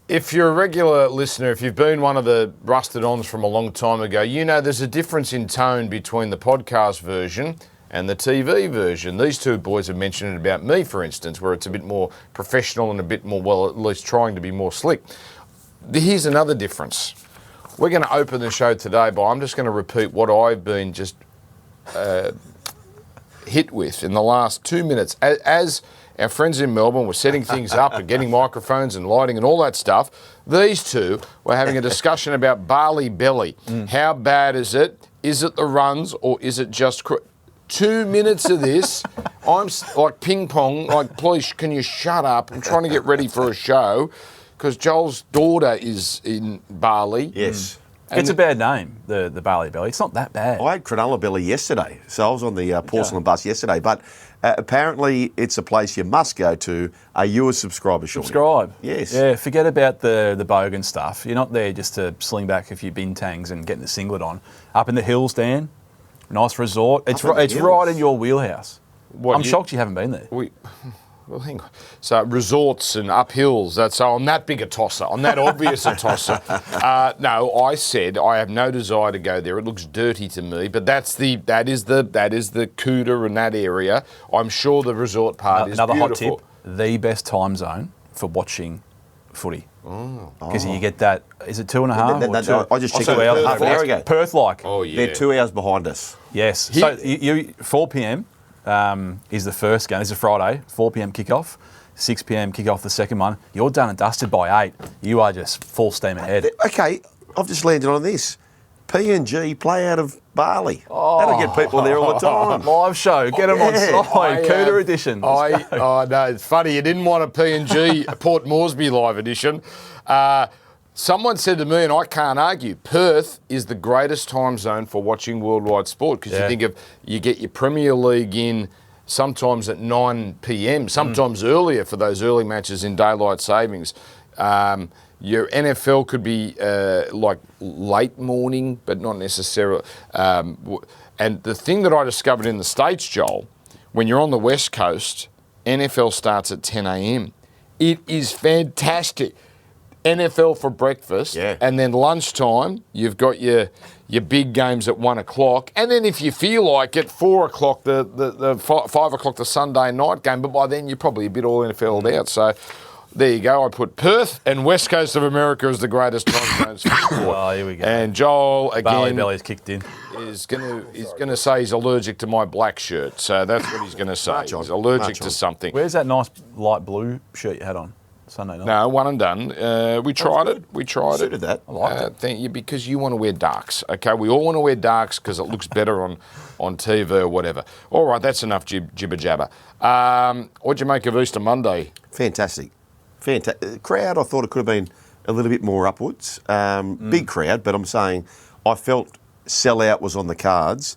If you're a regular listener, if you've been one of the rusted-ons from a long time ago, you know there's a difference in tone between the podcast version and the TV version. These two boys have mentioned it about me, for instance, where it's a bit more professional and a bit more, well, at least trying to be more slick. Here's another difference. We're going to open the show today by, I'm just going to repeat what I've been just hit with in the last 2 minutes. As our friends in Melbourne were setting things up and getting microphones and lighting and all that stuff, these two were having a discussion about Bali belly. How bad is it? Is it the runs or is it just... 2 minutes of this, I'm like ping pong, like, please, can you shut up? I'm trying to get ready for a show because Joel's daughter is in Bali. Yes. It's a bad name, the Bali belly. It's not that bad. I had granola belly yesterday, so I was on the porcelain bus yesterday, but apparently it's a place you must go to. Are you a subscriber, Sean? Subscribe. Yes. Yeah, forget about the bogan stuff. You're not there just to sling back a few bintangs and getting the singlet on. Up in the hills, Dan, nice resort. It's right in your wheelhouse. I'm shocked you haven't been there. Well, hang on. So resorts and uphills, so I'm that big a tosser, I'm that obvious a tosser. No, I said I have no desire to go there. It looks dirty to me, but that is the Cooter in that area. I'm sure the resort part is beautiful. Another hot tip, the best time zone for watching footy. Because you get that, is it 2.5? I just checked it half an hour ago. Perth-like. Oh, yeah. They're 2 hours behind us. Yes. So you 4 p.m. Is the first game. This is a Friday, 4 p.m. kickoff, 6 p.m. kickoff the second one. You're done and dusted by 8. You are just full steam ahead. Okay, I've just landed on this. PNG play out of Bali. That'll get people there all the time. Live show. Get them on side. Cooter edition. No, it's funny. You didn't want a PNG Port Moresby live edition. Someone said to me, and I can't argue, Perth is the greatest time zone for watching worldwide sport because you think of, you get your Premier League in sometimes at 9 p.m, sometimes earlier for those early matches in daylight savings. Your NFL could be like late morning, but not necessarily. And the thing that I discovered in the States, Joel, when you're on the West Coast, NFL starts at 10 a.m. It is fantastic. NFL for breakfast, and then lunchtime, you've got your big games at 1 o'clock, and then if you feel like it, 4 o'clock, the 5 o'clock, the Sunday night game, but by then you're probably a bit all NFL'd out. So there you go. I put Perth and West Coast of America as the greatest time zones for sport. Oh, here we go. And Joel, again, Bali belly's kicked in. Is going to say he's allergic to my black shirt. So that's what he's going to say. He's allergic to something. Where's that nice light blue shirt you had on Sunday night? No, one and done. We tried it. We tried Suited that. I liked it. Thank you, because you want to wear darks. Okay, we all want to wear darks because it looks better on TV or whatever. All right, that's enough jibber jabber. What'd you make of Easter Monday? Fantastic. Crowd, I thought it could have been a little bit more upwards. Big crowd, but I'm saying I felt sellout was on the cards.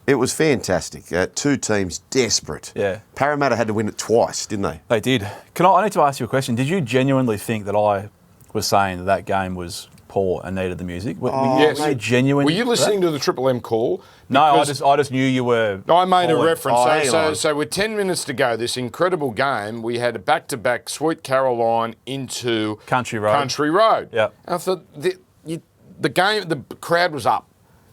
It was fantastic. Two teams desperate. Yeah. Parramatta had to win it twice, didn't they? They did. I need to ask you a question. Did you genuinely think that I was saying that game was poor and needed the music? Yes. Were you genuine? Were you listening to the Triple M call? No, I just knew you were. I made a reference. Oh, so with 10 minutes to go, this incredible game, we had a back-to-back Sweet Caroline into Country Road. Yeah. I thought the crowd was up.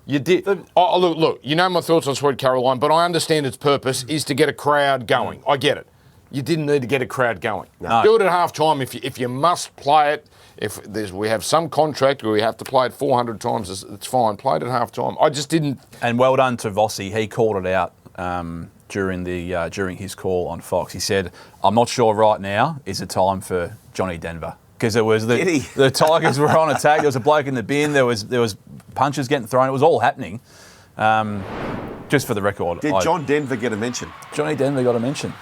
You did. Look, you know my thoughts on Sweet Caroline, but I understand its purpose is to get a crowd going. I get it. You didn't need to get a crowd going. No. Do it at half-time if you must play it. If we have some contract where we have to play it 400 times, it's fine. Play it at half-time. I just didn't... And well done to Vossi. He called it out during his call on Fox. He said, I'm not sure right now is the time for Johnny Denver. Because it was the Tigers were on attack. There was a bloke in the bin. There was punches getting thrown. It was all happening. Just for the record, did John Denver get a mention? Johnny Denver got a mention.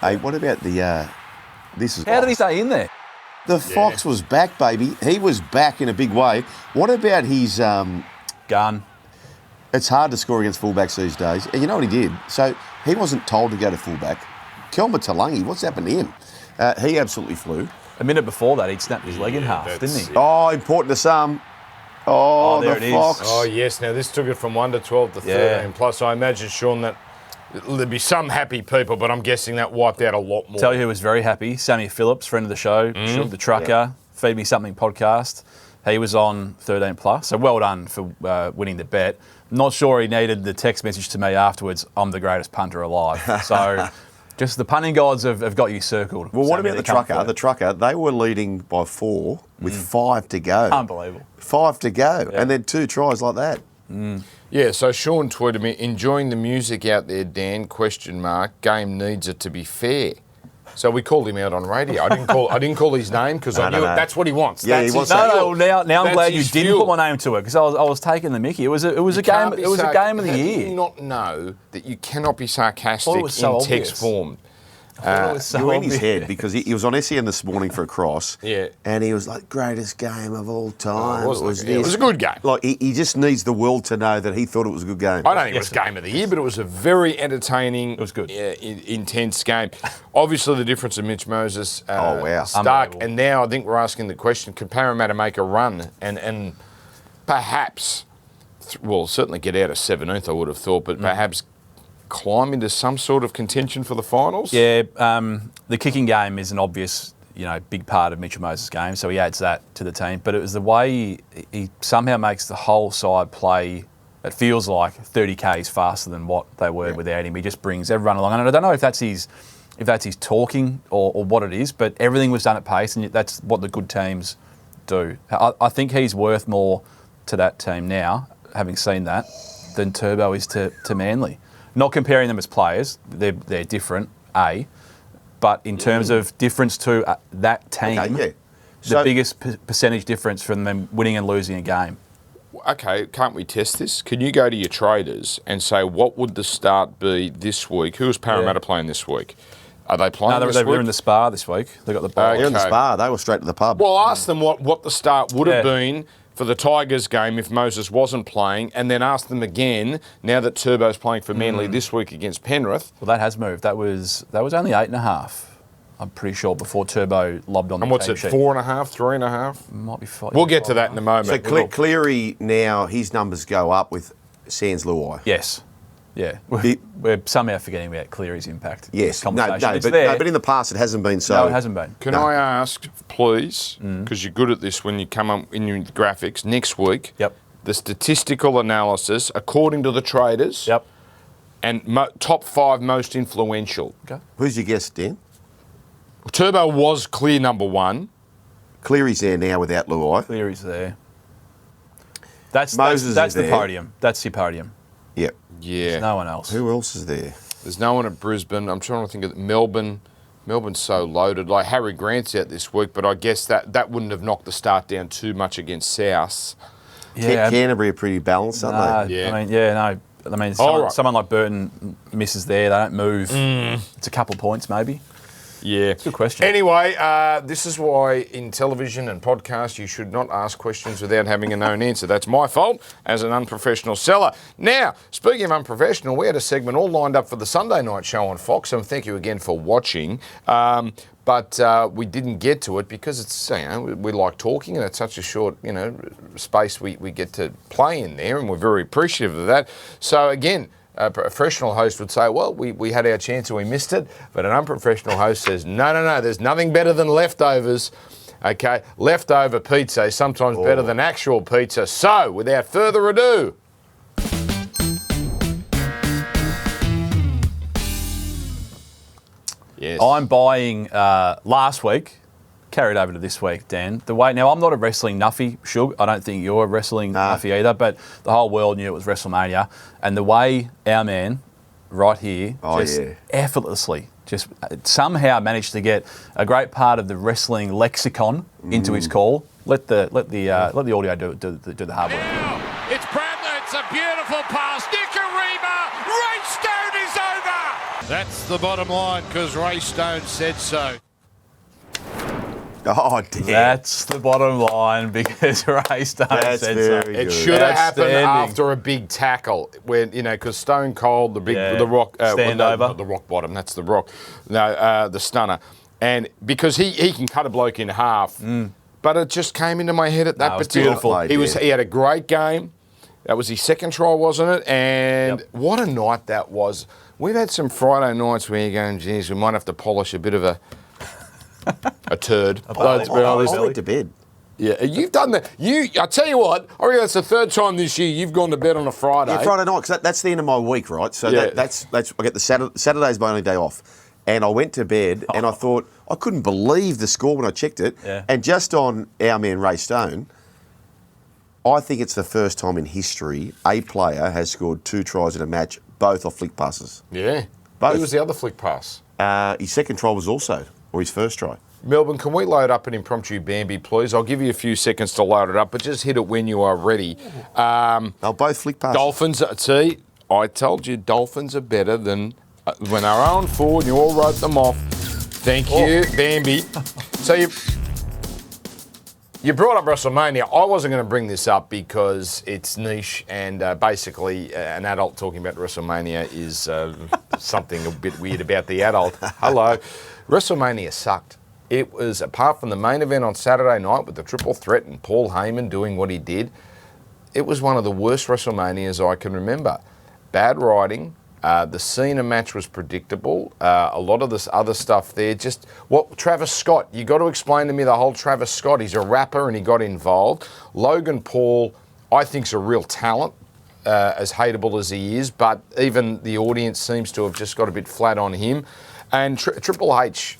Hey, what about the? This is. How did he stay in there? The Fox was back, baby. He was back in a big way. What about his gun? It's hard to score against fullbacks these days. And you know what he did? So he wasn't told to go to fullback. Kelma Talangi, what's happened to him? He absolutely flew. A minute before that, he'd snapped his leg in half, didn't he? Oh, important to some. Oh, there the it Fox. is. Oh, yes. Now, this took it from 1 to 12 to 13. Plus, I imagine, Sean, that there'd be some happy people, but I'm guessing that wiped out a lot more. Tell you who was very happy, Sammy Phillips, friend of the show, the trucker, Feed Me Something podcast. He was on 13 plus, so well done for winning the bet. Not sure he needed the text message to me afterwards. I'm the greatest punter alive. So. Just the punting gods have got you circled. Well, what about the trucker? The trucker, they were leading by 4 with 5 to go. Unbelievable. 5 to go, and then 2 tries like that. Yeah, so Sean tweeted me, enjoying the music out there, Dan, ? Game needs it to be fair. So we called him out on radio. I didn't call his name because I knew that's what he wants. Yeah, that's he wants his that. fuel. Now I'm glad you his didn't fuel. put my name to it because I was taking the mickey. It was a game. It was a game of the How do year. you not know that you cannot be sarcastic Thought it in was so text obvious. form? You're in his head because he was on SEN this morning for a cross. Yeah. And he was like, greatest game of all time. It was a good game. Like, he just needs the world to know that he thought it was a good game. I don't think it was game of the year, but it was a very entertaining, It was good. intense game. Obviously, the difference of Mitch Moses, wow. Stark, Unbelievable. and now I think we're asking the question: can Parramatta make a run and perhaps, certainly get out of 17th? I would have thought, but perhaps climb into some sort of contention for the finals? Yeah, the kicking game is an obvious, big part of Mitchell Moses' game, so he adds that to the team. But it was the way he somehow makes the whole side play. It feels like 30 k's faster than what they were without him. He just brings everyone along, and I don't know if that's his talking or what it is, but everything was done at pace, and that's what the good teams do. I think he's worth more to that team now, having seen that, than Turbo is to Manly. Not comparing them as players, they're different, but in terms of difference to that team, the biggest percentage difference from them winning and losing a game. Okay, can't we test this? Can you go to your traders and say, what would the start be this week? Who is Parramatta playing this week? Are they playing this week? They're in the Spa this week. They got the bye. They're in the Spa. They were straight to the pub. Well, ask them what the start would have been for the Tigers game if Moses wasn't playing, and then ask them again now that Turbo's playing for Manly this week against Penrith. Well, that has moved. That was only 8.5. I'm pretty sure before Turbo lobbed on the And what's team it, sheet. 4.5, 3.5? Might be 5. We'll get to that in a moment. So Cleary now, his numbers go up with Sans Luai. Yes. Yeah. We're somehow forgetting about Cleary's impact. Yes. No, Conversation. It's but there. in the past it hasn't been so. No, it hasn't been. Can I ask, please, because you're good at this when you come up in your graphics, next week, the statistical analysis according to the traders and top 5 most influential. Okay. Who's your guess, Dan? Turbo was clear number 1. Cleary's there now without Luai. Cleary's there. That's Moses that's is the there. podium. That's your podium. Yep. Yeah. There's no one else. Who else is there? There's no one at Brisbane. I'm trying to think of Melbourne. Melbourne's so loaded. Like Harry Grant's out this week, but I guess that wouldn't have knocked the start down too much against South. Yeah. Canterbury are pretty balanced, aren't they? Yeah. Someone like Burton misses there. They don't move. It's a couple of points maybe. Yeah. It's a good question. Anyway, this is why in television and podcasts you should not ask questions without having a known answer. That's my fault as an unprofessional seller. Now, speaking of unprofessional, we had a segment all lined up for the Sunday night show on Fox, and thank you again for watching. But we didn't get to it because it's, we like talking and it's such a short, space we get to play in there, and we're very appreciative of that. So again, a professional host would say, well, we had our chance and we missed it. But an unprofessional host says, no, there's nothing better than leftovers. Okay, leftover pizza is sometimes better than actual pizza. So, without further ado... Yes. I'm buying last week, carried over to this week, Dan. Now, I'm not a wrestling nuffy, Shug. I don't think you're a wrestling nuffy either, but the whole world knew it was Wrestlemania. And the way our man right here effortlessly just somehow managed to get a great part of the wrestling lexicon into his call. Let the audio do the hard work. Now, it's Bradley. It's a beautiful pass. Nicarima. Ray Stone is over. That's the bottom line because Ray Stone said so. Oh, damn. That's the bottom line because Ray Stone said so. It should have happened after a big tackle when, because Stone Cold, the rock... Stand over. Not the rock bottom, that's the rock. No, the stunner. And because he can cut a bloke in half, but it just came into my head at that particular... Beautiful. He had a great game. That was his second try, wasn't it? And what a night that was. We've had some Friday nights where you're going, geez, we might have to polish a bit of a A turd. Bali. I went to bed. Yeah, you've done that. I tell you what, I reckon that's the third time this year you've gone to bed on a Friday. Yeah, Friday night, because that's the end of my week, right? So that's I get the Saturday's my only day off. And I went to bed and I thought, I couldn't believe the score when I checked it. Yeah. And just on our man Ray Stone, I think it's the first time in history a player has scored 2 tries in a match, both off flick passes. Yeah. Both. Who was the other flick pass? His second try was also, or his first try. Melbourne, can we load up an impromptu Bambi, please? I'll give you a few seconds to load it up, but just hit it when you are ready. They'll both flick passes. Dolphins, see, I told you Dolphins are better than when they were on forward, you all wrote them off. Thank you, Bambi. So you brought up Wrestlemania. I wasn't going to bring this up because it's niche and basically an adult talking about Wrestlemania is something a bit weird about the adult. Hello. Wrestlemania sucked. It was, apart from the main event on Saturday night with the triple threat and Paul Heyman doing what he did, it was one of the worst WrestleManias I can remember. Bad writing. The Cena match was predictable. A lot of this other stuff there, Travis Scott, you got to explain to me the whole Travis Scott. He's a rapper and he got involved. Logan Paul, I think, is a real talent, as hateable as he is, but even the audience seems to have just got a bit flat on him. And Triple H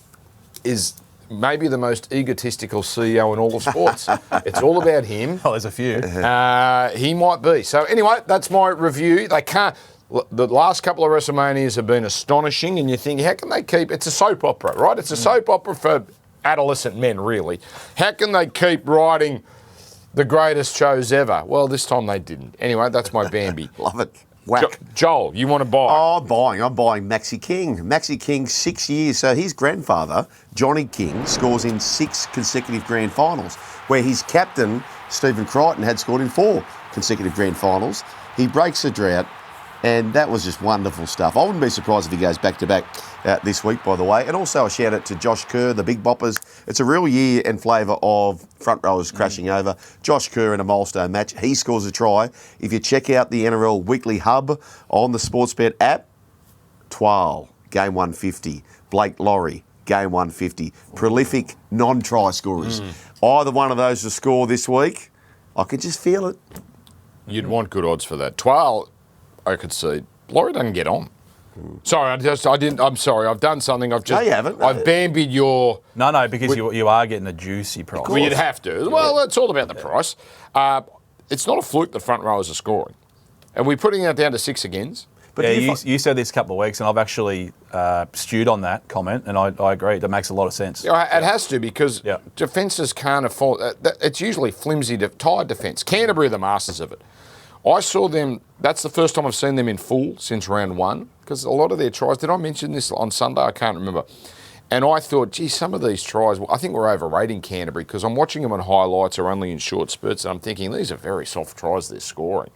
is maybe the most egotistical CEO in all of sports. It's all about him. Oh, there's a few. He might be. So anyway, that's my review. They can't. The last couple of WrestleManias have been astonishing, and you think, how can they keep... It's a soap opera, right? It's a soap opera for adolescent men, really. How can they keep writing the greatest shows ever? Well, this time they didn't. Anyway, that's my Bambi. Love it. Whack. Joel, you want to buy? Oh, I'm buying Maxi King. Maxi King, 6 years. So his grandfather, Johnny King, scores in 6 consecutive grand finals, where his captain, Stephen Crichton, had scored in 4 consecutive grand finals. He breaks the drought, and that was just wonderful stuff. I wouldn't be surprised if he goes back-to-back this week, by the way. And also a shout-out to Josh Kerr, the Big Boppers. It's a real year and flavour of front rowers crashing over. Josh Kerr in a milestone match. He scores a try. If you check out the NRL Weekly Hub on the Sportsbet app, Twal, game 150. Blake Laurie, game 150. Prolific non-try scorers. Either one of those to score this week, I could just feel it. You'd want good odds for that. Twal, I could see. Laurie doesn't get on. Sorry, I'm sorry. I've done something. No, you haven't. I've bambied your... No, because you are getting a juicy price. Well, you'd have to. Well, it's all about the price. It's not a fluke the front rowers are scoring. And we're putting that down to 6 agains. But you said this a couple of weeks, and I've actually stewed on that comment, and I agree. That makes a lot of sense. Yeah, it has to, because defences can't afford... It's usually flimsy, tired defence. Canterbury are the masters of it. I saw them, that's the first time I've seen them in full since round 1, because a lot of their tries, did I mention this on Sunday? I can't remember. And I thought, gee, some of these tries, I think we're overrating Canterbury, because I'm watching them on highlights or only in short spurts, and I'm thinking, these are very soft tries they're scoring.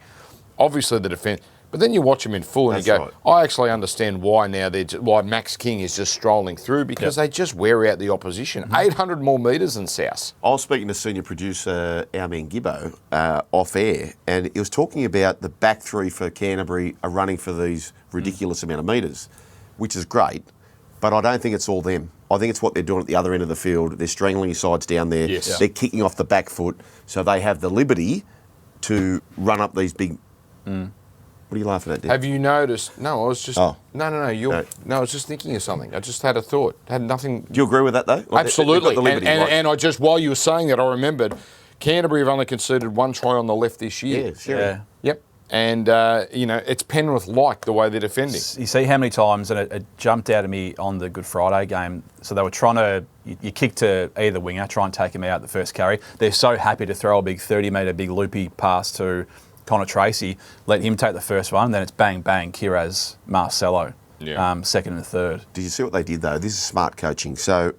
Obviously the defence, but then you watch them in full and you go, I actually understand why now why Max King is just strolling through, because they just wear out the opposition. 800 more metres than South. I was speaking to senior producer, our man Gibbo, off air, and he was talking about the back three for Canterbury are running for these ridiculous amount of metres, which is great, but I don't think it's all them. I think it's what they're doing at the other end of the field. They're strangling his sides down there. Yes. They're kicking off the back foot, so they have the liberty to run up these big... What are you laughing at, Dick? Have you noticed? No, I was just... Oh. No, I was just thinking of something. I just had a thought. Had nothing... Do you agree with that, though? Like absolutely. The liberty, right? And I just, while you were saying that, I remembered Canterbury have only conceded 1 try on the left this year. Yeah, sure. Yeah. Yep. And, it's Penrith-like the way they're defending. You see how many times, and it jumped out at me on the Good Friday game, so they were trying to, you kick to either winger, try and take him out the first carry. They're so happy to throw a big 30-metre, big loopy pass to Connor Tracy, let him take the first one, then it's bang, bang, Kiraz, Marcelo, second and third. Did you see what they did, though? This is smart coaching. So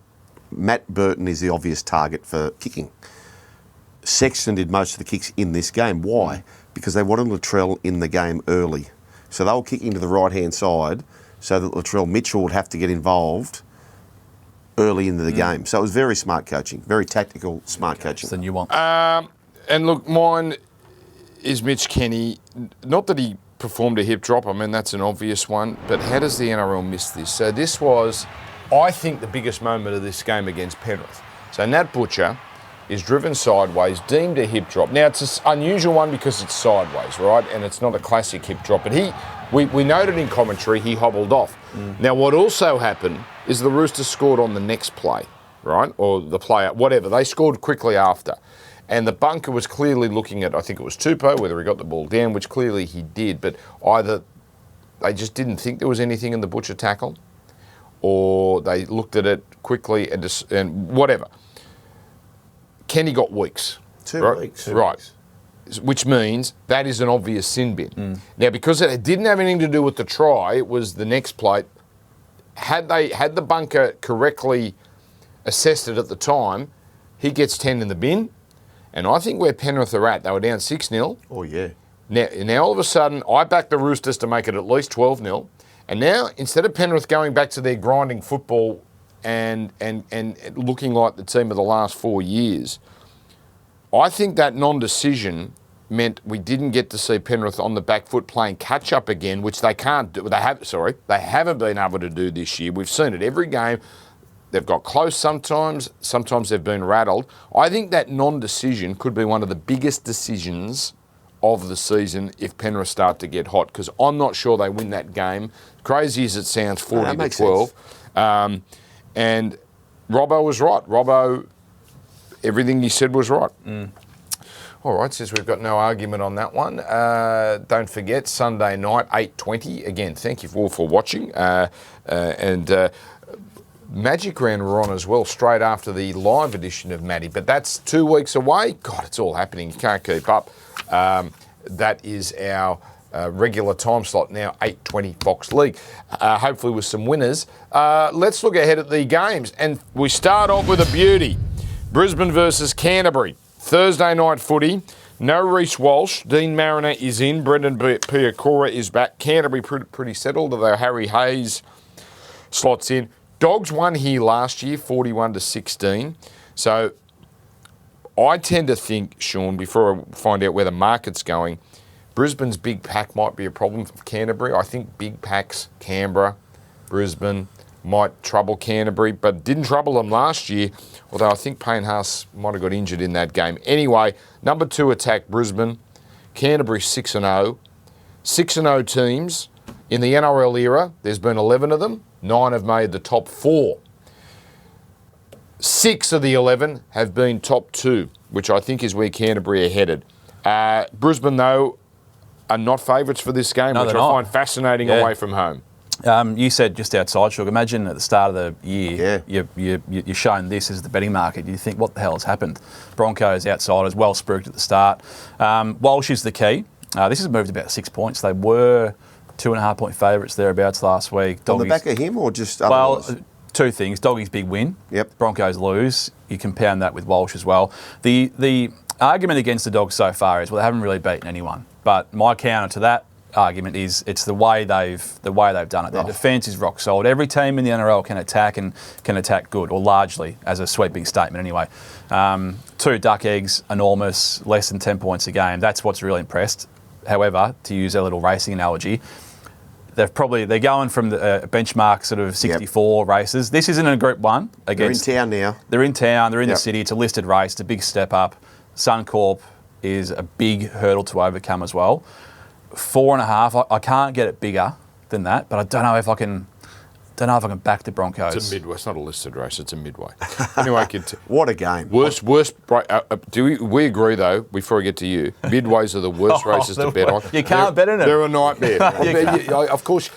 Matt Burton is the obvious target for kicking. Sexton did most of the kicks in this game. Why? Because they wanted Latrell in the game early. So they were kicking to the right-hand side so that Latrell Mitchell would have to get involved early into the game. So it was very smart coaching, very tactical, smart coaching. Then you want... And look, mine is Mitch Kenny. Not that he performed a hip drop, I mean, that's an obvious one, but how does the NRL miss this? So this was I think the biggest moment of this game against Penrith. So Nat Butcher is driven sideways, deemed a hip drop. Now, it's an unusual one because it's sideways, right? And it's not a classic hip drop. But we noted in commentary he hobbled off. Now, what also happened is the Roosters scored on the next play, right? Or the play, whatever. They scored quickly after. And the bunker was clearly looking at, I think it was Tupou, whether he got the ball down, which clearly he did. But either they just didn't think there was anything in the Butcher tackle, or they looked at it quickly and whatever. Kenny got weeks. 2 weeks. Right. Which means that is an obvious sin bin. Now, because it didn't have anything to do with the try, it was the next plate. Had the bunker correctly assessed it at the time, he gets 10 in the bin. And I think where Penrith are at, they were down 6-0. Oh, yeah. Now all of a sudden, I backed the Roosters to make it at least 12-0. And now, instead of Penrith going back to their grinding football and looking like the team of the last 4 years, I think that non-decision meant we didn't get to see Penrith on the back foot playing catch-up again, which they can't do. They haven't been able to do this year. We've seen it every game. They've got close sometimes they've been rattled. I think that non-decision could be one of the biggest decisions of the season if Penrith start to get hot, because I'm not sure they win that game. Crazy as it sounds, 40-12. And Robbo was right. Robbo, everything he said was right. All right, since we've got no argument on that one, don't forget, Sunday night, 8:20. Again, thank you all for watching. Magic Round were on as well, straight after the live edition of Matty. But that's 2 weeks away. God, it's all happening. You can't keep up. That is our regular time slot now, 8:20 Fox League. Hopefully with some winners. Let's look ahead at the games. And we start off with a beauty. Brisbane versus Canterbury. Thursday night footy. No Reece Walsh. Dean Mariner is in. Brendan Piakura is back. Canterbury pretty settled, although Harry Hayes slots in. Dogs won here last year, 41-16. So I tend to think, Sean, before I find out where the market's going, Brisbane's big pack might be a problem for Canterbury. I think big packs, Canberra, Brisbane, might trouble Canterbury, but didn't trouble them last year, although I think Payne Haas might have got injured in that game. Anyway, number 2 attack, Brisbane. Canterbury 6-0. 6-0 teams. In the NRL era, there's been 11 of them. 9 have made the top 4. 6 of the 11 have been top 2, which I think is where Canterbury are headed. Brisbane, though, are not favourites for this game, which I find fascinating away from home. You said just outside, Shug, imagine at the start of the year, you're shown this as the betting market. You think, what the hell has happened? Broncos outsiders, well spruiked at the start. Walsh is the key. This has moved about 6 points. They were 2.5 point favourites thereabouts last week. On the back of him or just otherwise? Well, 2 things. Doggy's big win. Yep. Broncos lose. You compound that with Walsh as well. The argument against the Dogs so far is, well, they haven't really beaten anyone. But my counter to that argument is it's the way they've done it. Their defence is rock solid. Every team in the NRL can attack and can attack good, or largely, as a sweeping statement anyway. 2 duck eggs, enormous, less than 10 points a game. That's what's really impressed. However, to use a little racing analogy, they're going from the benchmark sort of 64 races. This isn't a Group 1. They're in town now. They're in town. They're in the city. It's a listed race. It's a big step up. Suncorp is a big hurdle to overcome as well. 4.5. I can't get it bigger than that, but I don't know if I can back the Broncos. It's a midway. It's not a listed race. It's a midway. Anyway, what a game. Worst. Do we agree, though, before I get to you, midways are the worst races to bet on. You can't bet in them. They're a nightmare. Of course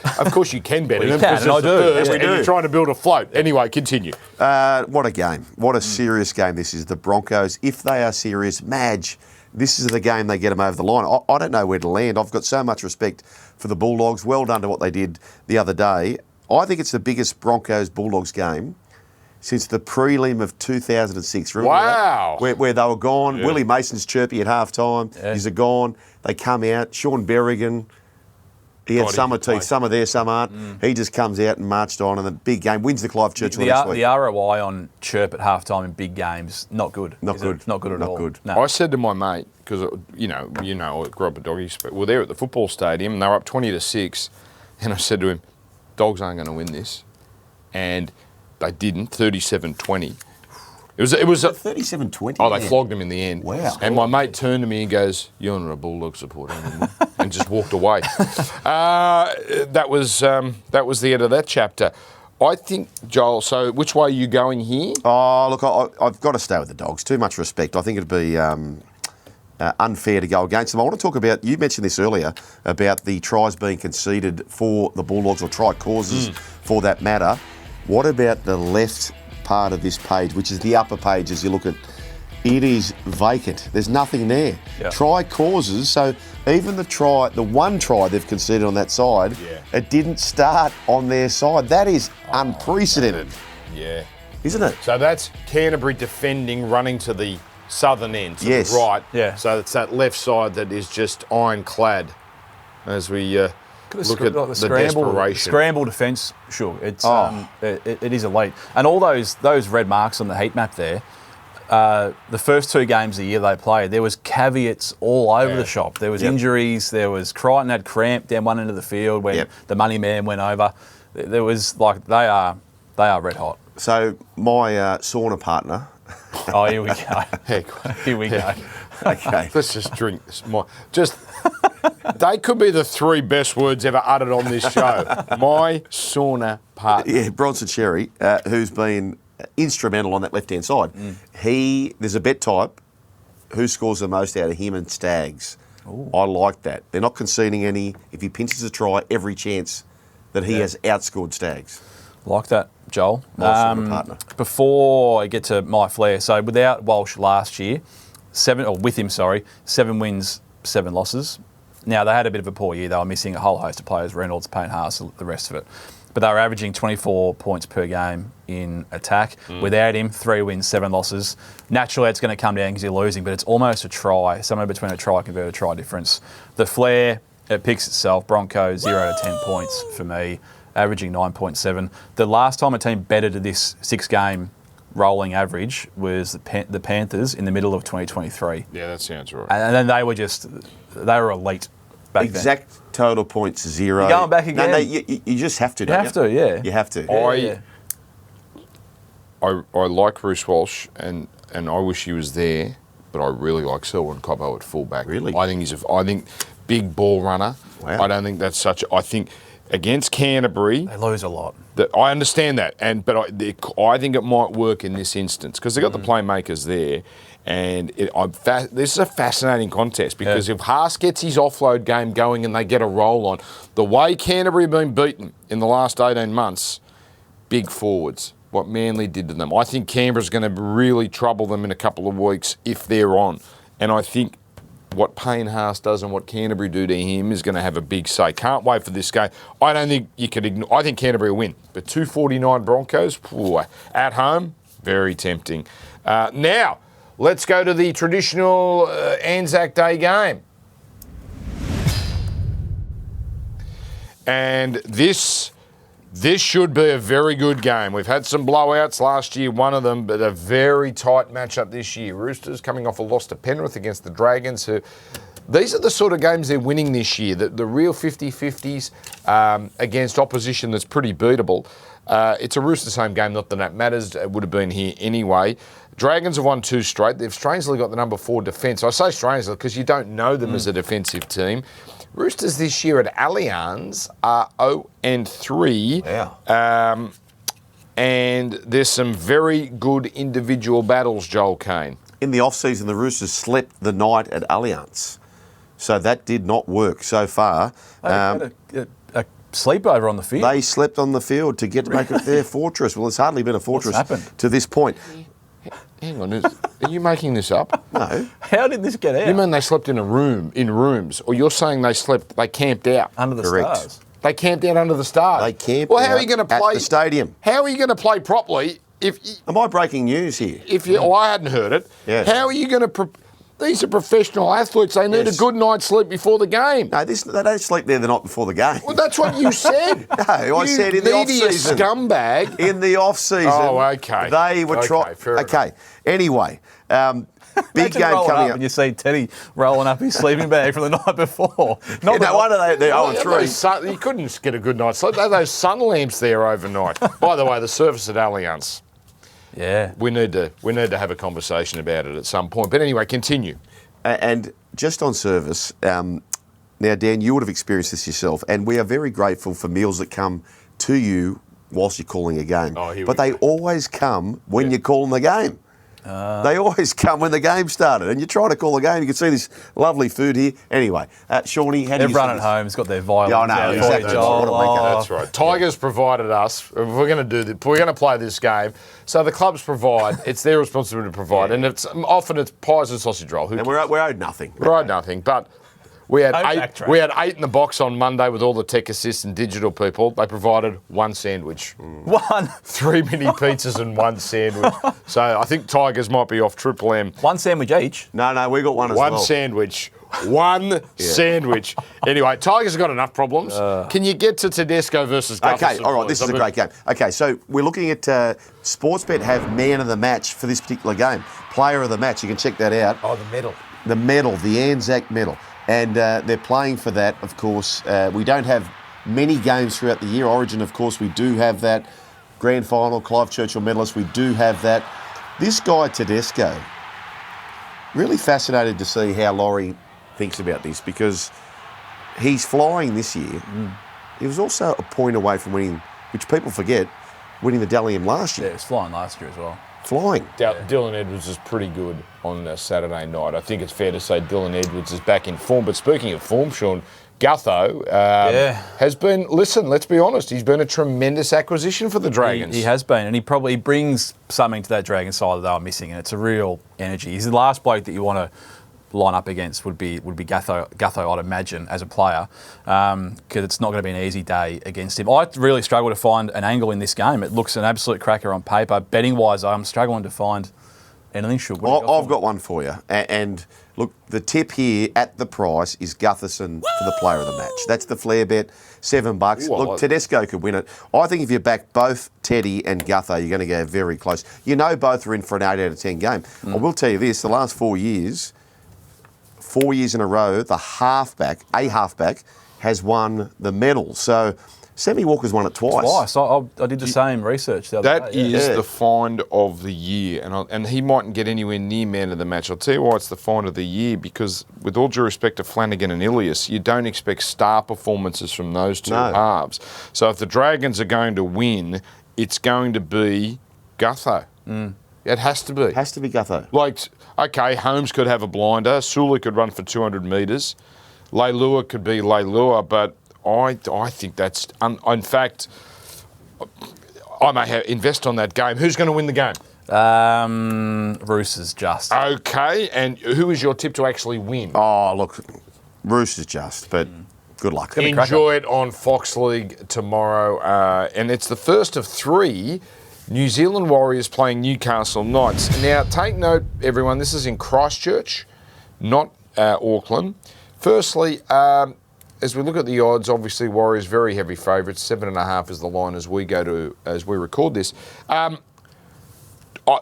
you can bet in them. Can, and I do. And you're trying to build a float. Anyway, continue. What a game. What a serious game this is. The Broncos, if they are serious, Madge, this is the game they get them over the line. I don't know where to land. I've got so much respect for the Bulldogs. Well done to what they did the other day. I think it's the biggest Broncos-Bulldogs game since the prelim of 2006. Remember wow. That? Where they were gone. Yeah. Willie Mason's chirpy at half-time. Yeah. He's gone. They come out. Sean Berrigan, he had some teeth. Some are there, some aren't. He just comes out and marched on, and the big game wins the Clive Churchill next week. The ROI on chirp at half-time in big games, not good. Not good. Not good at all. Good. No. I said to my mate, because, you know, I grew up at Doggies, but we're there at the football stadium, and they were up 20-6, and I said to him, Dogs aren't going to win this. And They didn't. 37-20. It was a 37-20. Oh, they flogged him in the end. Wow. And my mate turned to me and goes, "You're not a Bulldog supporter anymore," and just walked away. That was the end of that chapter. I think, Joel, so which way are you going here? Oh, look, I've got to stay with the Dogs. Too much respect. I think it'd be unfair to go against them. I want to talk about, you mentioned this earlier, about the tries being conceded for the Bulldogs, or try causes for that matter. What about the left part of this page, which is the upper page as you look at it? Is vacant. There's nothing there. Yep. Try causes, so even the one try they've conceded on that side, it didn't start on their side. That is unprecedented. Yeah. Isn't it? So that's Canterbury defending, running to the southern end, to Yes. the right. Yeah. So it's that left side that is just ironclad as we look at the desperation. Scramble defence, sure. It's it is elite. And all those red marks on the heat map there, the first 2 games of the year they played, there was caveats all over the shop. There was injuries. There was Crichton had cramp down one end of the field when the money man went over. There was they are red hot. So my sauna partner. Oh, here we go. Here we go. Okay. Let's just drink this. They could be the 3 best words ever uttered on this show. My sauna partner. Yeah, Bronson Cherry, who's been instrumental on that left-hand side. There's a bet type, who scores the most out of him and Stags. Ooh. I like that. They're not conceding any. If he pinches a try, every chance that he has outscored Stags. Like that, Joel. Partner. Before I get to my Flair, so without Walsh last year, 7 wins, 7 losses. Now, they had a bit of a poor year. They were missing a whole host of players, Reynolds, Payne Haas, the rest of it. But they were averaging 24 points per game in attack. Without him, 3 wins, 7 losses. Naturally, it's going to come down because you're losing, but it's almost a try, somewhere between a try converted try difference. The Flair, it picks itself. Broncos, 0 to 10 points for me, averaging 9.7. The last time a team bettered this 6-game rolling average was the Panthers in the middle of 2023. Yeah, that sounds right. And then they were elite back Exact then. total points 0. You're going back again. No, you just have to, don't you? You have to, yeah. You have to. I like Bruce Walsh, and I wish he was there, but I really like Selwyn Cobbo at fullback. Really? I think big ball runner. Wow. I don't think that's I think against Canterbury, They lose a lot. I understand that, but I think it might work in this instance because they've got the playmakers there, and this is a fascinating contest because if Haas gets his offload game going and they get a roll on, the way Canterbury have been beaten in the last 18 months, big forwards, what Manly did to them. I think Canberra's going to really trouble them in a couple of weeks if they're on, and I think what Payne Haas does and what Canterbury do to him is going to have a big say. Can't wait for this game. I don't think you could ignore. I think Canterbury will win. But 249 Broncos, at home, very tempting. Now, let's go to the traditional Anzac Day game. And this should be a very good game. We've had some blowouts last year, one of them, but a very tight matchup this year. Roosters coming off a loss to Penrith against the Dragons, these are the sort of games they're winning this year, the real 50-50s against opposition that's pretty beatable. It's a Roosters home game, not that that matters. It would have been here anyway. Dragons have won 2 straight. They've strangely got the number 4 defence. I say strangely because you don't know them as a defensive team. Roosters this year at Allianz are 0-3. Wow. And there's some very good individual battles, Joel Kane. In the off-season, the Roosters slept the night at Allianz. So that did not work so far. They had a sleepover on the field. They slept on the field to make it their fortress. Well, it's hardly been a fortress to this point. Hang on, are you making this up? No. How did this get out? You mean they slept in rooms, or you're saying they camped out? Under the Correct. stars. They camped out under the stars. They camped Well, how out are you going to play at the stadium? How are you going to play properly if? Am I breaking news here? I hadn't heard it. Yes. How are you going to? These are professional athletes. They need a good night's sleep before the game. No, they don't sleep there the night before the game. Well, that's what you said. No, I said in the media off-season. Scumbag. In the off-season. Oh, okay. They were trying. fair enough. Okay. Anyway, Big Imagine game rolling coming up up. and you see Teddy rolling up his sleeping bag from the night before. No wonder they're 0-3. You couldn't get a good night's sleep. They had those sun lamps there overnight. By the way, the service at Allianz. Yeah. We need to have a conversation about it at some point. But anyway, continue. And just on service, now, Dan, you would have experienced this yourself, and we are very grateful for meals that come to you whilst you're calling a game. But they always come when you're calling the game. They always come when the game started, and you try to call the game. You can see this lovely food here. Anyway, Shawnee, how do you Everyone see at this? home's got their violins. Yeah, I know, out. exactly. Oh, What a wanker. That's right. Tigers provided us. If we're going to play this game. So the clubs provide. It's their responsibility to provide, and often it's pies and sausage roll. And we're owed nothing. We're owed nothing, but. We had Don't eight. backtrack. We had 8 in the box on Monday with all the tech assists and digital people. They provided 1 sandwich, One. 3 mini pizzas and 1 sandwich. So I think Tigers might be off Triple M. One sandwich each. No, we got one as well. One sandwich. One sandwich. Anyway, Tigers have got enough problems. Can you get to Tedesco versus Gutherson? Okay, all right, please? this is a great game. Okay, so we're looking at Sportsbet have man of the match for this particular game. Player of the match, you can check that out. Oh, the medal. The medal, the Anzac medal. And they're playing for that, of course. We don't have many games throughout the year. Origin, of course, we do have that. Grand Final, Clive Churchill medalist, we do have that. This guy, Tedesco, really fascinated to see how Laurie thinks about this, because he's flying this year. He was also a point away from winning, which people forget, winning the Dally M last Yeah, year. it was flying last year as well. Flying. Dylan Edwards is pretty good on Saturday night. I think it's fair to say Dylan Edwards is back in form. But speaking of form, Sean, Gutho has been, listen, let's be honest, he's been a tremendous acquisition for the Dragons. He has been, and he probably brings something to that Dragon side that they were missing, and it's a real energy. He's the last bloke that you want to line up against would be Gutho, I'd imagine, as a player, because it's not going to be an easy day against him. I really struggle to find an angle in this game. It looks an absolute cracker on paper. Betting-wise, I'm struggling to find anything. I've got one for you. And look, the tip here at the price is Gutherson for the player of the match. That's the Flair bet, $7. Well, look, Tedesco could win it. I think if you back both Teddy and Gutho, you're going to go very close. You know both are in for an 8 out of 10 game. I will tell you this, the last 4 years in a row, a halfback has won the medal. So Sammy Walker's won it twice. I did the same research the other That day. is the find of the year, and he mightn't get anywhere near man of the match. I'll tell you why it's the find of the year, because with all due respect to Flanagan and Ilias, you don't expect star performances from those two halves. So if the Dragons are going to win, it's going to be Gutho. It has to be. It has to be Gutho. Like, okay, Holmes could have a blinder. Sula could run for 200 metres. Leilua could be Leilua, but I think that's... in fact, I may invest on that game. Who's going to win the game? Roosters just. Okay, and who is your tip to actually win? Oh, look, Roosters just, but good luck. Enjoy it on Fox League tomorrow. And it's the first of 3 New Zealand Warriors playing Newcastle Knights. Now, take note, everyone, this is in Christchurch, not Auckland. Firstly, as we look at the odds, obviously Warriors very heavy favourites. 7.5 is the line as we record this.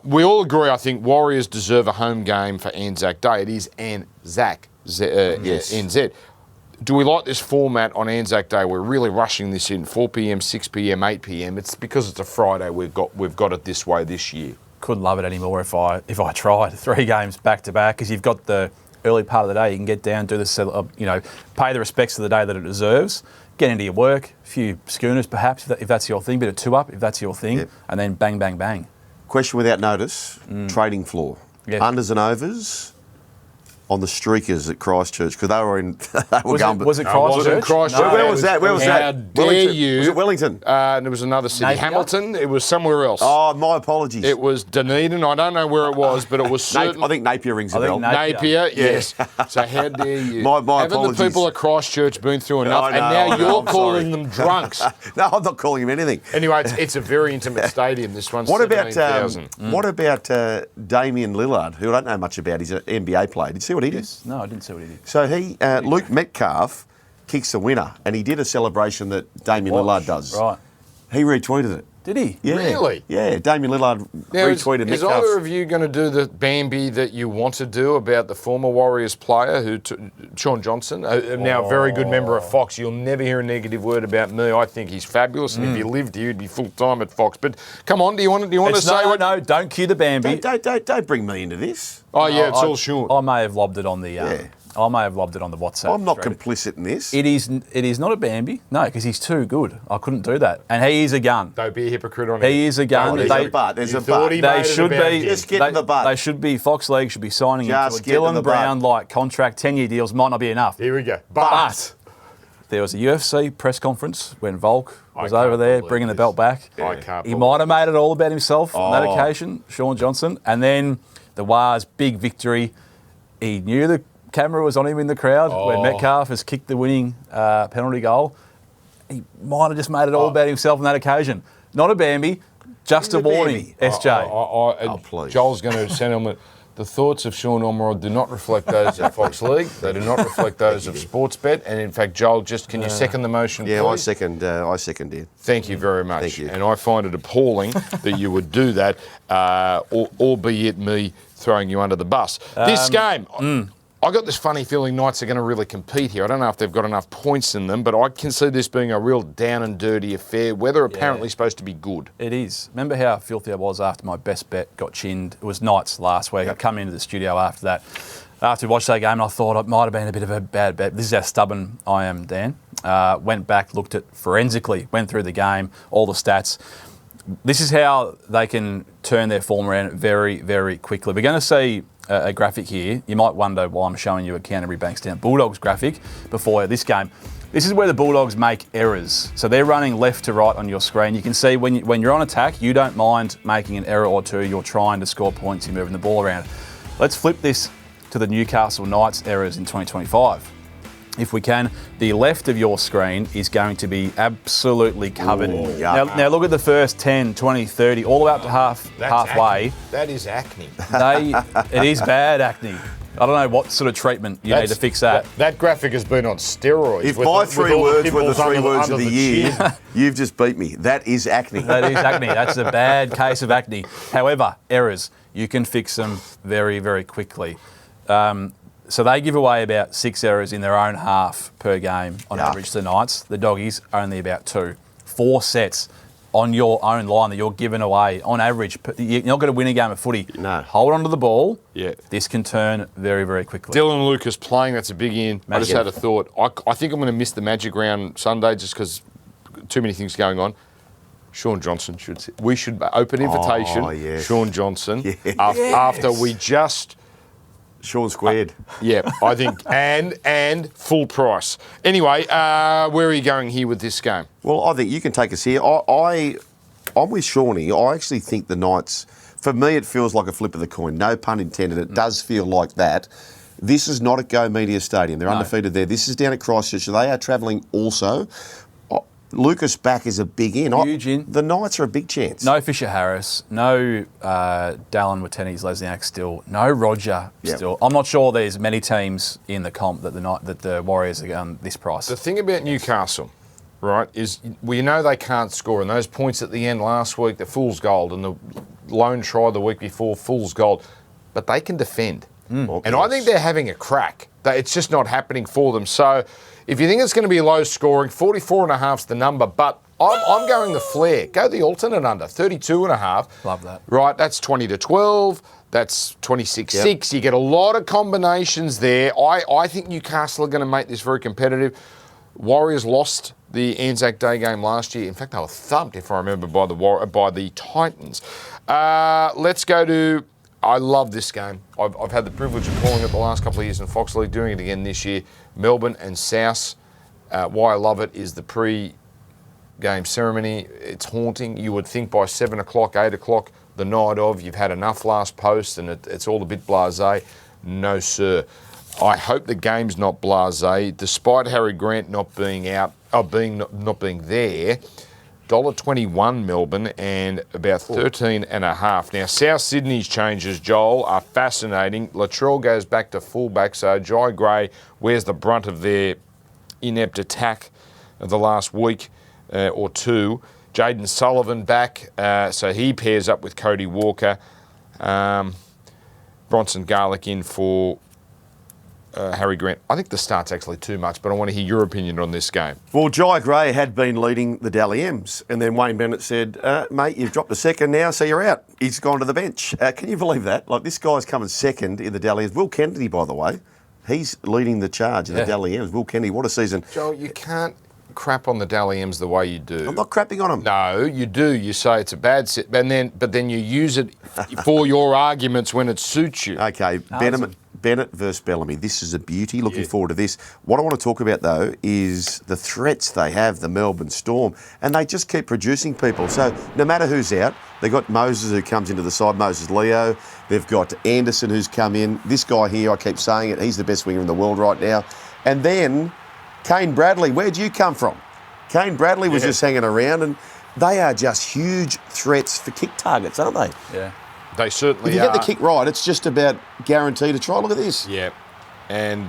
We all agree, I think, Warriors deserve a home game for Anzac Day. It is Anzac, NZ. Do we like this format on Anzac Day? We're really rushing this in, 4 p.m, 6 p.m, 8 p.m. It's because it's a Friday. We've got it this way this year. Couldn't love it anymore if I tried 3 games back to back, because you've got the early part of the day. You can get down, do the pay the respects to the day that it deserves. Get into your work, a few schooners perhaps if that's your thing, bit of 2-up if that's your thing, and then bang, bang, bang. Question without notice, trading floor. Yeah. Unders and overs on the streakers at Christchurch, because they were going... Was it No, it wasn't Christchurch? Christchurch. Where was that? How that? Dare Wellington. you? Was it Wellington? And it was another city. Napier? Hamilton. It was somewhere else. Oh, my apologies. It was Dunedin. I don't know where it was, but it was certain. I think Napier rings a I bell. think Napier, yes. So how dare you? My Haven't apologies. the people at Christchurch been through enough? I know, and now I know, you're I'm calling sorry. them drunks. No, I'm not calling him anything. Anyway, it's a very intimate stadium. This one's What about 17,000. what about Damian Lillard, who I don't know much about? He's an NBA player. Did you see what he did? No, I didn't see what he did. So Luke Metcalf kicks the winner, and he did a celebration that Damian Lillard does. Right. He retweeted it. Did he? Yeah. Really? Yeah, Damien Lillard Now, retweeted is Metcalf's. either of you going to do the Bambi that you want to do about the former Warriors player, Sean Johnson, now a very good member of Fox? You'll never hear a negative word about me. I think he's fabulous, and if he lived here, he'd be full time at Fox. But come on, do you want to say what? No, don't cue the Bambi. Don't bring me into this. Oh yeah, it's all Sean. I may have lobbed it on the. I may have lobbed it on the WhatsApp. I'm not complicit in this. It is not a Bambi. No, because he's too good. I couldn't do that. And he is a gun. Don't be a hypocrite on it. He is a gun. There's a but. There's a but. They should be. Just get in the butt. They should be. Fox League should be signing into a Just get in the Dylan butt. Brown-like contract. 10-year deals might not be enough. Here we go. But there was a UFC press conference when Volk was can't over there believe bring the this. belt back. I can't He believe might have made it all about himself on that Oh. occasion, Sean Johnson. And then the Wars' big victory. He knew the camera was on him in the crowd when Metcalf has kicked the winning penalty goal. He might have just made it all about himself on that occasion. Not a Bambi, just a warning, SJ. Please. Joel's going to send him the thoughts of Sean Ormerod do not reflect those of Fox League. They do not reflect those of Sportsbet. And in fact, Joel, can you second the motion, Yeah, please? I second it. Thank you very much. Thank you. And I find it appalling that you would do that, albeit me throwing you under the bus. This game, I got this funny feeling Knights are going to really compete here. I don't know if they've got enough points in them, but I can see this being a real down and dirty affair. Weather apparently supposed to be good. It is. Remember how filthy I was after my best bet got chinned? It was Knights last week. I come into the studio after that. After we watched that game, and I thought it might have been a bit of a bad bet. This is how stubborn I am, Dan. Went back, looked at forensically, went through the game, all the stats. This is how they can turn their form around very, very quickly. We're going to see a graphic here. You might wonder why I'm showing you a Canterbury Bankstown Bulldogs graphic before this game. This is where the Bulldogs make errors. So they're running left to right on your screen. You can see when you're on attack, you don't mind making an error or two. You're trying to score points, you're moving the ball around. Let's flip this to the Newcastle Knights errors in 2025. If we can, the left of your screen is going to be absolutely covered. Ooh, yeah. Now look at the first 10, 20, 30, all the way up to halfway. Acne. That is acne. It is bad acne. I don't know what sort of treatment you need to fix that. That graphic has been on steroids. If with my with three all words were the pimples three under words of under the year, chin. you've just beat me. That is acne. That is acne. That's a bad case of acne. However, errors, you can fix them very, very quickly. So they give away about 6 errors in their own half per game on average to the Knights. The Doggies only about 2. 4 sets on your own line that you're giving away on average. You're not going to win a game of footy. No. Hold on to the ball. Yeah. This can turn very, very quickly. Dylan Lucas playing, that's a big in. I just Magic. had a thought. I think I'm going to miss the Magic Round Sunday just because too many things going on. Sean Johnson we should open invitation. Oh, yes. Sean Johnson Yes. after we just. Sean squared. Yeah, I think, and full price. Anyway, where are you going here with this game? Well, I think you can take us here. I'm with Shawnee. I actually think the Knights, for me, it feels like a flip of the coin. No pun intended. It does feel like that. This is not at Go Media Stadium. They're undefeated there. This is down at Christchurch. They are travelling also. Lucas back is a big in. Huge in. The Knights are a big chance. No Fisher Harris, no Dallin Wateni's Lesniak still, no Roger still. I'm not sure there's many teams in the comp that the Warriors are this price. The thing about Newcastle, right, is we know they can't score, and those points at the end last week, the fool's gold, and the lone try the week before, fool's gold, but they can defend. And I think they're having a crack. It's just not happening for them. So if you think it's going to be low scoring, 44.5's the number, but I'm going the Flair. Go the alternate under, 32.5. Love that. Right, that's 20-12. That's 26-6. Yep. You get a lot of combinations there. I think Newcastle are going to make this very competitive. Warriors lost the Anzac Day game last year. In fact, they were thumped, if I remember, by the Titans. Let's go to... I love this game. I've had the privilege of calling it the last couple of years in Fox League, doing it again this year. Melbourne and South. Why I love it is the pre-game ceremony. It's haunting. You would think by 7 o'clock, 8 o'clock, the night of, you've had enough last post and it's all a bit blasé. No, sir. I hope the game's not blasé, despite Harry Grant not being out, not being there. $1.21 Melbourne and about 13.5. Now, South Sydney's changes, Joel, are fascinating. Latrell goes back to fullback, so Jai Gray wears the brunt of their inept attack of the last week or two. Jaden Sullivan back, so he pairs up with Cody Walker. Bronson Garlick in for Harry Grant. I think the start's actually too much, but I want to hear your opinion on this game. Well, Jai Gray had been leading the Dally M's, and then Wayne Bennett said, mate, you've dropped a second now, so you're out. He's gone to the bench. Can you believe that? Like, this guy's coming second in the Dally M's. Will Kennedy, by the way, he's leading the charge in the Dally M's. Will Kennedy, what a season. Joel, you can't crap on the Dally M's the way you do. I'm not crapping on him. No, you do. You say it's a bad set, but then you use it for your arguments when it suits you. Okay, Bennett versus Bellamy. This is a beauty. Looking forward to this. What I want to talk about, though, is the threats they have, the Melbourne Storm, and they just keep producing people. So no matter who's out, they've got Moses who comes into the side, Moses Leo. They've got Anderson who's come in. This guy here, I keep saying it, he's the best winger in the world right now. And then Kane Bradley. Where'd you come from? Kane Bradley was just hanging around, and they are just huge threats for kick targets, aren't they? Yeah. They certainly If you are. get the kick right, it's just about guaranteed a try. Look at this. Yeah. And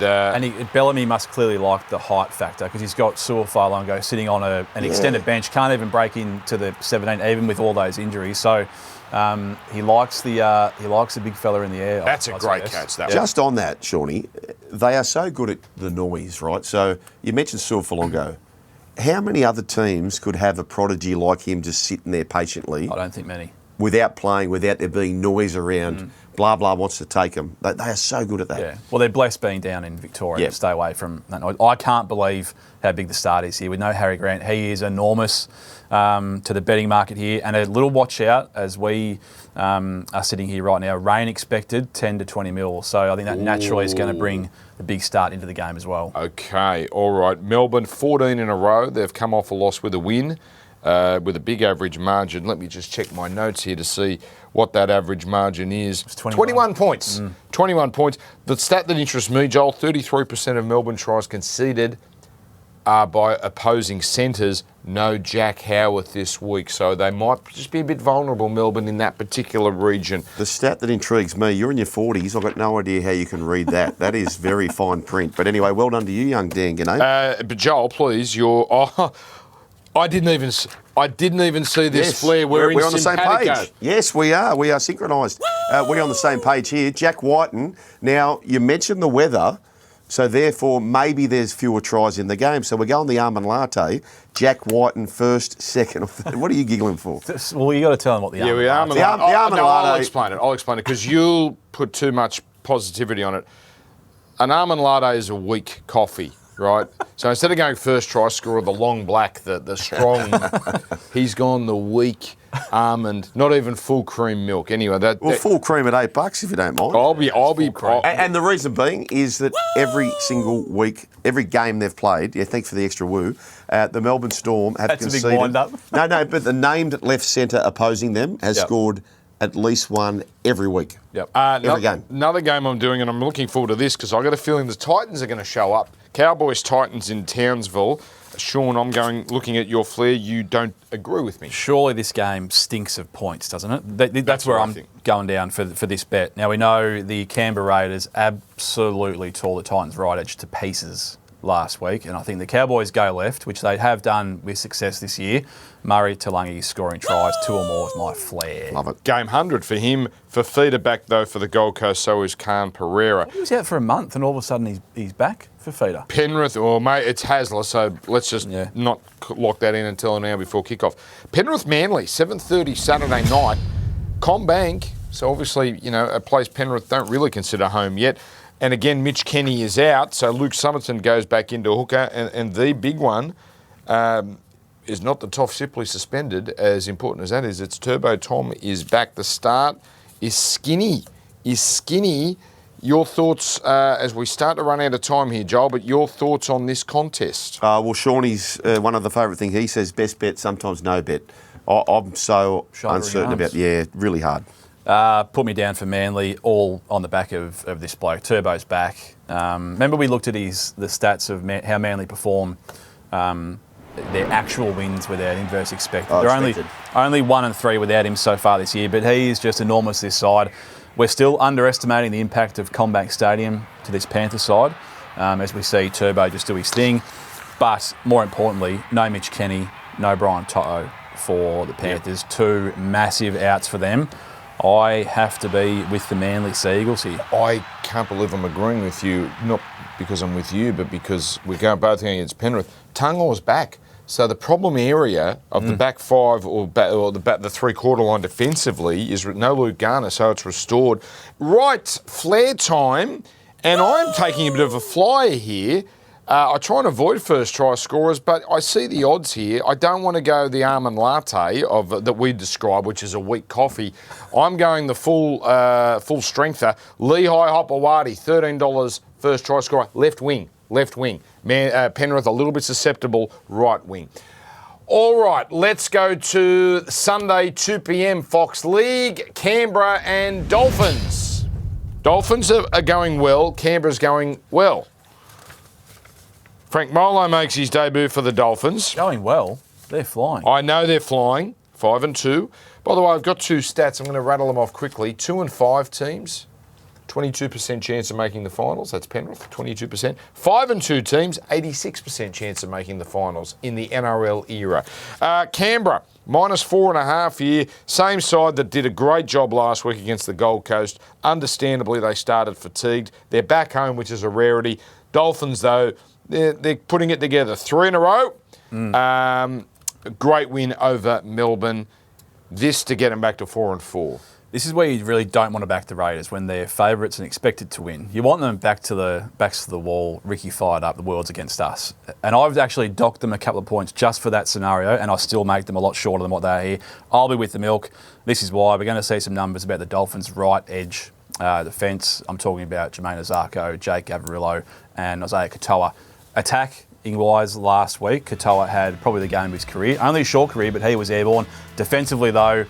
Bellamy must clearly like the height factor because he's got Suafalango sitting on an extended bench, can't even break into the 17, even with all those injuries. So he likes the big fella in the air. That's a great catch, that one. Just on that, Shawnee, they are so good at the noise, right? So you mentioned Suafalango. How many other teams could have a prodigy like him just sitting there patiently? I don't think many. Without playing, without there being noise around, blah, blah, wants to take them. They are so good at that. Yeah. Well, they're blessed being down in Victoria to stay away from that noise. I can't believe how big the start is here. With no Harry Grant, he is enormous to the betting market here. And a little watch out as we are sitting here right now. Rain expected, 10 to 20 mil. So I think that naturally is going to bring the big start into the game as well. Okay, all right. Melbourne, 14 in a row. They've come off a loss with a win. With a big average margin. Let me just check my notes here to see what that average margin is. It's 21 points. 21 points. The stat that interests me, Joel, 33% of Melbourne tries conceded are by opposing centres. No Jack Howarth this week, so they might just be a bit vulnerable, Melbourne, in that particular region. The stat that intrigues me, you're in your 40s. I've got no idea how you can read that. That is very fine print. But anyway, well done to you, young Dan Gannett. But Joel, please, I didn't even see this, Flair. We're on the same page. Yes, we are. We are synchronised. We're on the same page here. Jack Whiten. Now, you mentioned the weather, so therefore maybe there's fewer tries in the game. So we're going the almond latte. Jack Whiten first, second. What are you giggling for? Well, you got to tell them what the almond latte. The almond latte. I'll explain it because you'll put too much positivity on it. An almond latte is a weak coffee. Right, so instead of going first try scorer, the long black, the strong, he's gone the weak almond, not even full cream milk. Anyway, full cream at $8 if you don't mind. I'll be. And the reason being is that every single week, every game they've played, thanks for the extra woo. The Melbourne Storm have conceded. That's a big wind-up. No, but the named left centre opposing them has scored at least one every week. Yep. Every game. Another game I'm doing, and I'm looking forward to this because I've got a feeling the Titans are going to show up. Cowboys Titans in Townsville. Sean, I'm looking at your Flair. You don't agree with me. Surely this game stinks of points, doesn't it? That's where I'm going down for this bet. Now, we know the Canberra Raiders absolutely tore the Titans' right edge to pieces last week, and I think the Cowboys go left, which they have done with success this year. Murray Talangi scoring tries, 2 or more is my Flair. Love it. Game 100 for him. Fafita back, though, for the Gold Coast, so is Khan Pereira. He was out for a month, and all of a sudden he's back. Fafita. Penrith, mate, it's Hasler, so let's just not lock that in until an hour before kickoff. Penrith Manly, 7:30 Saturday night. Combank, so obviously, a place Penrith don't really consider home yet. And again, Mitch Kenny is out, so Luke Summerton goes back into hooker. And the big one is not the Toff Shipley suspended, as important as that is. It's Turbo Tom is back. The start is skinny. Your thoughts as we start to run out of time here, Joel, but your thoughts on this contest? Well, Shawnee's one of the favourite things he says, best bet, sometimes no bet. I'm so uncertain about, really hard. Put me down for Manly, all on the back of this bloke. Turbo's back. Remember we looked at the stats of how Manly perform, their actual wins without him versus expected. They're only 1-3 without him so far this year, but he is just enormous this side. We're still underestimating the impact of Combank Stadium to this Panther side, as we see Turbo just do his thing. But more importantly, no Mitch Kenny, no Brian To'o. for the Panthers. 2 massive outs for them. I have to be with the Manly Seagulls here. I can't believe I'm agreeing with you, not because I'm with you, but because we're going both against Penrith. Tungaw's back. So the problem area of the back five or the three-quarter line defensively is no Luke Garner, so it's restored. Right, Flair time, and I'm taking a bit of a flyer here. I try and avoid first try scorers, but I see the odds here. I don't want to go the almond latte that we describe, which is a weak coffee. I'm going the full strengther. Lehigh Hopewadi, $13 first try scorer, left wing. Penrith a little bit susceptible, right wing. All right, let's go to Sunday, 2 p.m, Fox League, Canberra and Dolphins. Dolphins are going well, Canberra's going well. Frank Molo makes his debut for the Dolphins. Going well. They're flying. I know they're flying, 5-2. By the way, I've got 2 stats. I'm going to rattle them off quickly. 2 and 5 teams, 22% chance of making the finals. That's Penrith, 22%. 5 and 2 teams, 86% chance of making the finals in the NRL era. Canberra, -4.5 here. Same side that did a great job last week against the Gold Coast. Understandably, they started fatigued. They're back home, which is a rarity. Dolphins, though, they're putting it together. 3 in a row. A great win over Melbourne. This to get them back to 4-4. This is where you really don't want to back the Raiders when they're favourites and expected to win. You want them backs to the wall, Ricky fired up, the world's against us. And I've actually docked them a couple of points just for that scenario, and I still make them a lot shorter than what they are here. I'll be with the milk. This is why we're going to see some numbers about the Dolphins' right edge defence. I'm talking about Jermaine Azarko, Jake Averillo, and Isaiah Katoa. Attacking-wise, last week, Katoa had probably the game of his career. Only a short career, but he was airborne. Defensively, though,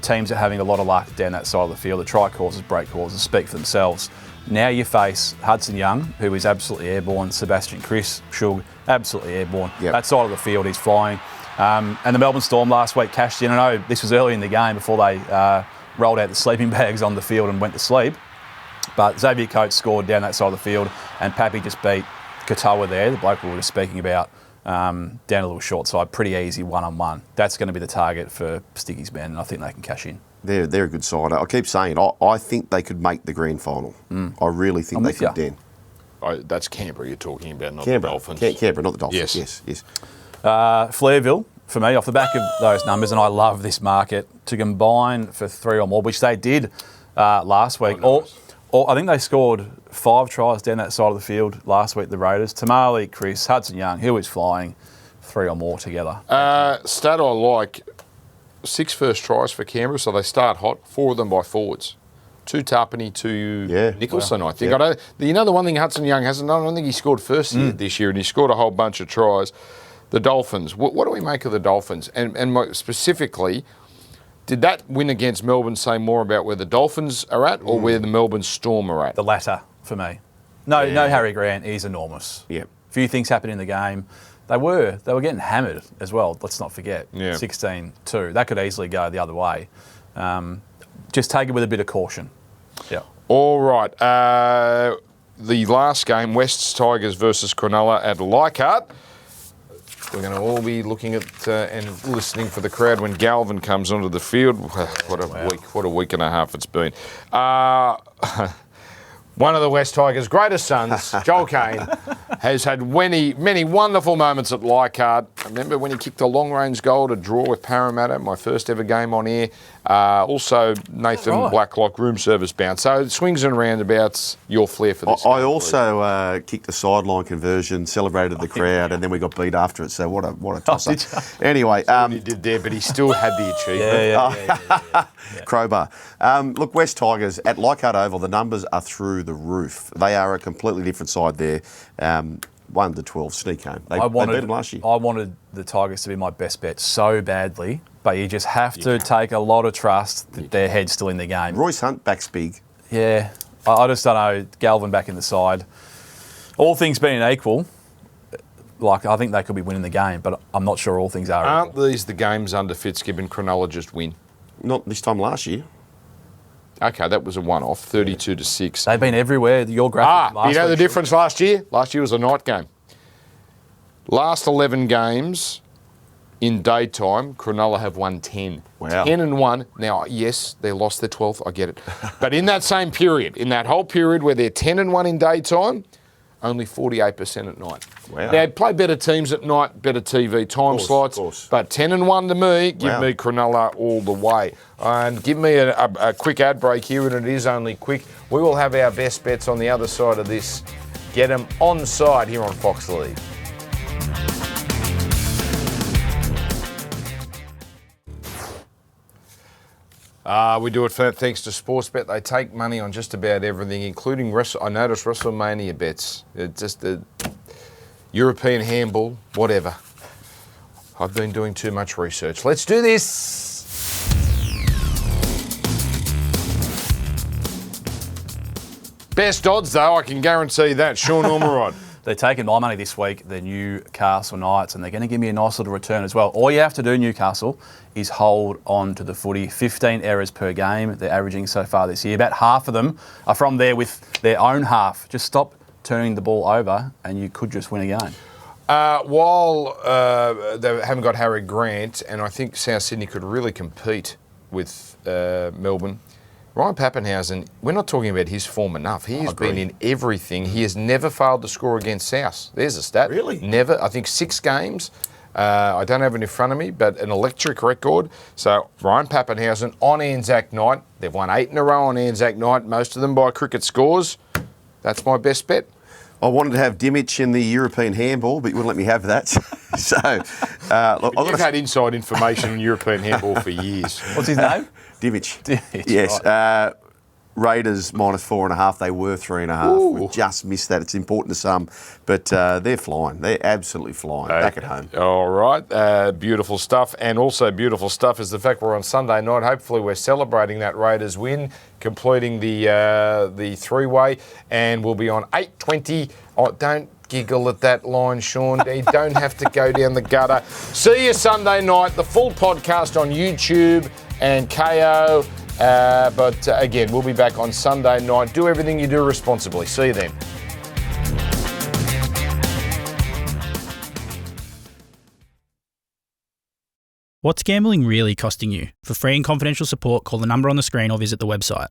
teams are having a lot of luck down that side of the field. The try causes, break causes speak for themselves. Now you face Hudson Young, who is absolutely airborne. Sebastian Chris, Shug, absolutely airborne. Yep. That side of the field, he's flying. And the Melbourne Storm last week cashed in. I know this was early in the game before they rolled out the sleeping bags on the field and went to sleep. But Xavier Coates scored down that side of the field, and Pappy just beat Katoa there, the bloke we were just speaking about, down a little short side. Pretty easy one-on-one. That's going to be the target for Sticky's men, and I think they can cash in. They're a good side. I keep saying, I think they could make the grand final. I really think they could, Dan. That's Canberra you're talking about, not Canberra. the Dolphins. Canberra, not the Dolphins. Yes. Flairville, for me, off the back of those numbers, and I love this market, to combine for 3 or more, which they did last week. I think they scored 5 tries down that side of the field last week, the Raiders. Tamale, Chris, Hudson Young, who is flying 3 or more together. Stat I like, 6 first tries for Canberra, so they start hot, 4 of them by forwards. 2 Tarpany, 2 Nicholson, I think. Yeah. The one thing Hudson Young hasn't done, I don't think he scored first this year, and he scored a whole bunch of tries. The Dolphins, what do we make of the Dolphins? And specifically, did that win against Melbourne say more about where the Dolphins are at or where the Melbourne Storm are at? The latter, for me. No, Harry Grant, he's enormous. Yep. Few things happened in the game. They were getting hammered as well, let's not forget. Yeah. 16-2. That could easily go the other way. Just take it with a bit of caution. Yeah. All right. The last game, Wests Tigers versus Cronulla at Leichhardt. We're going to all be looking at and listening for the crowd when Galvin comes onto the field. What a week and a half it's been. One of the West Tigers' greatest sons, Joel Kane, has had many wonderful moments at Leichhardt. I remember when he kicked a long-range goal to draw with Parramatta, my first ever game on air. Also, Nathan Blacklock, room service bound. So swings and roundabouts, your flair for this. I also kicked a sideline conversion, celebrated the crowd, and then we got beat after it. So what a tosser. Anyway, he did there, but he still had the achievement. Yeah. Crowbar. Look, West Tigers at Leichhardt Oval, the numbers are through the roof. They are a completely different side there. 1-12 sneak home. They beat them last year. I wanted the Tigers to be my best bet so badly, but you just have to take a lot of trust that their head's still in the game. Royce Hunt backs big. Yeah, I just don't know. Galvin back in the side. All things being equal, I think they could be winning the game, but I'm not sure all things are Aren't equal. these the games under Fitzgibbon Cronulla just win? Not this time last year. Okay, that was a one-off, 32-6. They've been everywhere. Your graphic last you know week, the difference last year? Last year was a night game. Last 11 games, in daytime, Cronulla have won 10. Wow. 10-1. Now, yes, they lost their 12th. I get it. But in that same period, in that whole period where they're 10-1 in daytime, only 48% at night. Wow. They play better teams at night, better TV time slots. Of course. But 10-1 to me, give Wow. me Cronulla all the way. And give me a quick ad break here, and it is only quick. We will have our best bets on the other side of this. Get them onside here on Fox League. We do it thanks to Sportsbet. They take money on just about everything, including I noticed Wrestlemania bets. Just the European handball, whatever. I've been doing too much research. Let's do this. Best odds, though, I can guarantee that. Sean Ormerod. They're taking my money this week, the Newcastle Knights, and they're going to give me a nice little return as well. All you have to do, Newcastle, is hold on to the footy. 15 errors per game they're averaging so far this year. About half of them are from there with their own half. Just stop turning the ball over and you could just win a game. While they haven't got Harry Grant, and I think South Sydney could really compete with Melbourne, Ryan Pappenhausen, we're not talking about his form enough. He has been in everything. He has never failed to score against South. There's a stat. Really? Never. I think 6 games. I don't have it in front of me, but an electric record. So Ryan Pappenhausen on Anzac night. They've won 8 in a row on Anzac night, most of them by cricket scores. That's my best bet. I wanted to have Dimich in the European handball, but you wouldn't let me have that. Look, You've had inside information on European handball for years. What's his name? Dimich. Dimich, Yes. right. Raiders -4.5. They were 3.5. We've just missed that. It's important to some, but they're flying. They're absolutely flying back at home. All right. Beautiful stuff. And also beautiful stuff is the fact we're on Sunday night. Hopefully we're celebrating that Raiders win, completing the three-way, and we'll be on 8:20. Oh, don't giggle at that line, Sean. You don't have to go down the gutter. See you Sunday night. The full podcast on YouTube and KO. But again, we'll be back on Sunday night. Do everything you do responsibly. See you then. What's gambling really costing you? For free and confidential support, call the number on the screen or visit the website.